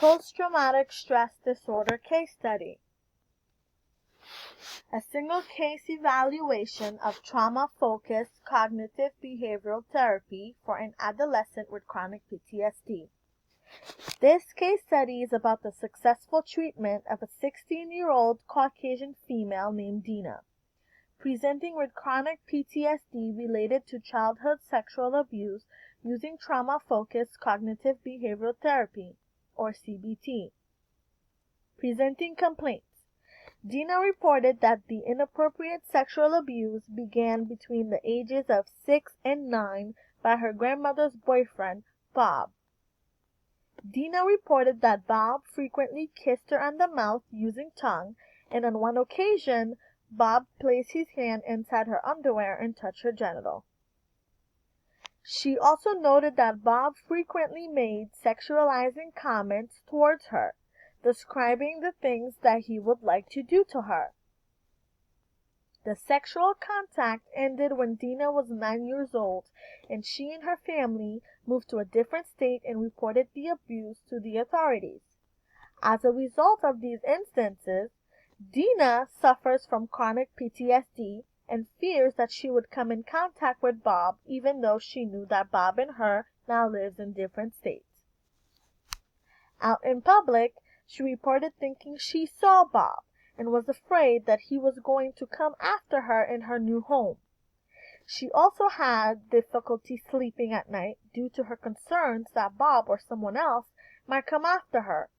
Post-traumatic stress disorder case study. A single case evaluation of trauma-focused cognitive behavioral therapy for an adolescent with chronic PTSD. This case study is about the successful treatment of a 16-year-old Caucasian female named Dina, presenting with chronic PTSD related to childhood sexual abuse using trauma-focused cognitive behavioral therapy, or CBT. Presenting complaints. Dina reported that the inappropriate sexual abuse began between the ages of 6 and 9 by her grandmother's boyfriend, Bob. Dina reported that Bob frequently kissed her on the mouth using tongue, and on one occasion, Bob placed his hand inside her underwear and touched her genital. She also noted that Bob frequently made sexualizing comments towards her, describing the things that he would like to do to her. The sexual contact ended when Dina was 9 years old, and she and her family moved to a different state and reported the abuse to the authorities. As a result of these instances, Dina suffers from chronic PTSD and fears that she would come in contact with Bob, even though she knew that Bob and her now lives in different states. Out in public, she reported thinking she saw Bob and was afraid that he was going to come after her in her new home. She also had difficulty sleeping at night due to her concerns that Bob or someone else might come after her.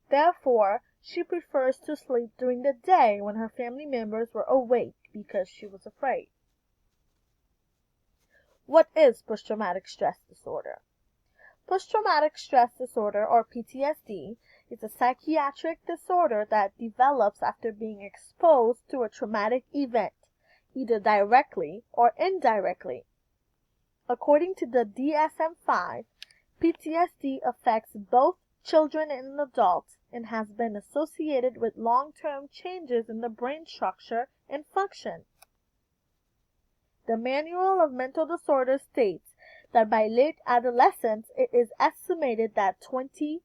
Therefore, she prefers to sleep during the day when her family members were awake because she was afraid. What is post-traumatic stress disorder? Post-traumatic stress disorder, or PTSD, is a psychiatric disorder that develops after being exposed to a traumatic event, either directly or indirectly. According to the DSM-5, PTSD affects both children and adults and has been associated with long-term changes in the brain structure and function. The Manual of Mental Disorders states that by late adolescence, it is estimated that 20%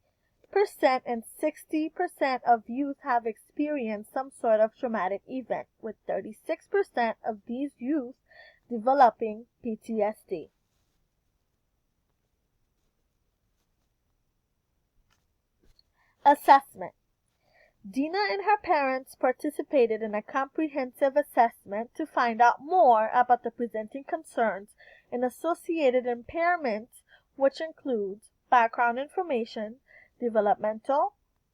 and 60% of youth have experienced some sort of traumatic event, with 36% of these youth developing PTSD. Assessment. Dina and her parents participated in a comprehensive assessment to find out more about the presenting concerns and associated impairments, which includes background information, developmental,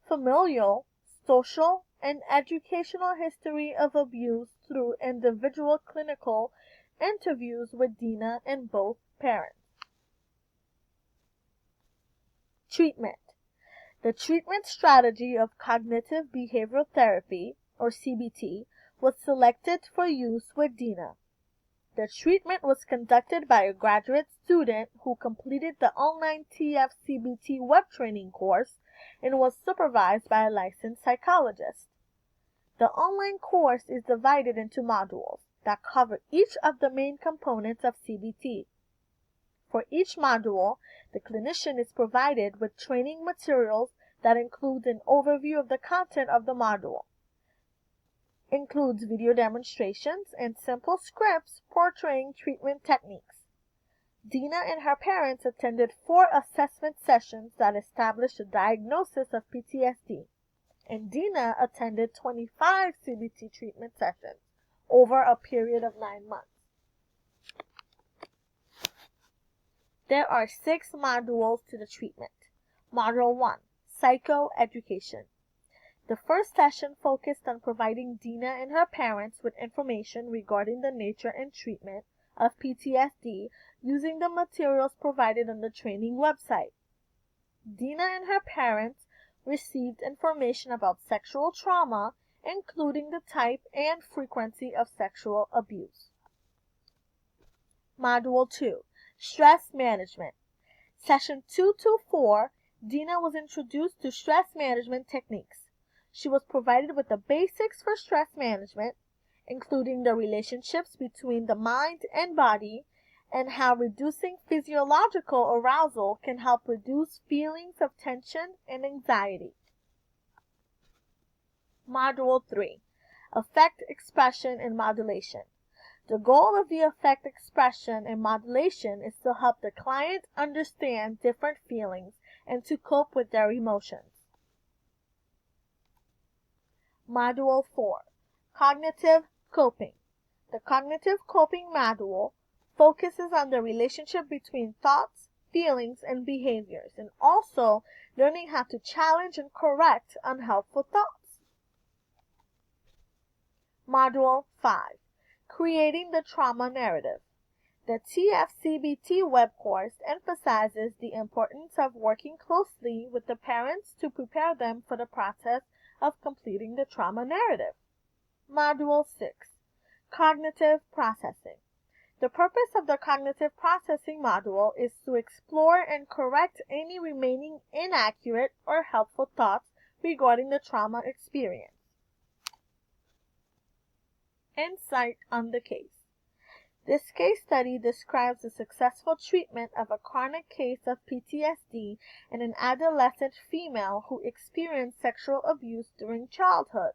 familial, social, and educational history of abuse through individual clinical interviews with Dina and both parents. Treatment. The treatment strategy of cognitive behavioral therapy, or CBT, was selected for use with Dina. The treatment was conducted by a graduate student who completed the online TF-CBT web training course and was supervised by a licensed psychologist. The online course is divided into modules that cover each of the main components of CBT. For each module, the clinician is provided with training materials that include an overview of the content of the module, includes video demonstrations and simple scripts portraying treatment techniques. Dina and her parents attended 4 assessment sessions that established a diagnosis of PTSD, and Dina attended 25 CBT treatment sessions over a period of 9 months. There are 6 modules to the treatment. Module 1, Psychoeducation. The first session focused on providing Dina and her parents with information regarding the nature and treatment of PTSD using the materials provided on the training website. Dina and her parents received information about sexual trauma, including the type and frequency of sexual abuse. Module 2, Stress Management. Session 2-4, Dina was introduced to stress management techniques. She was provided with the basics for stress management, including the relationships between the mind and body, and how reducing physiological arousal can help reduce feelings of tension and anxiety. Module 3. Affect expression and modulation. The goal of the affect expression and modulation is to help the client understand different feelings and to cope with their emotions. Module 4. Cognitive coping. The cognitive coping module focuses on the relationship between thoughts, feelings, and behaviors, and also learning how to challenge and correct unhelpful thoughts. Module 5. Creating the trauma narrative. The TFCBT web course emphasizes the importance of working closely with the parents to prepare them for the process of completing the trauma narrative. Module 6. Cognitive processing. The purpose of the cognitive processing module is to explore and correct any remaining inaccurate or helpful thoughts regarding the trauma experience. Insight on the case. This case study describes the successful treatment of a chronic case of PTSD in an adolescent female who experienced sexual abuse during childhood.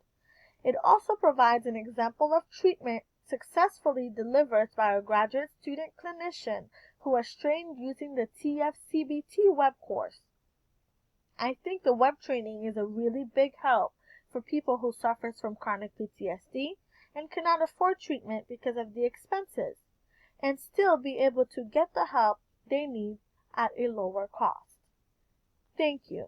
It also provides an example of treatment successfully delivered by a graduate student clinician who was trained using the TFCBT web course. I think the web training is a really big help for people who suffer from chronic PTSD and cannot afford treatment because of the expenses, and still be able to get the help they need at a lower cost. Thank you.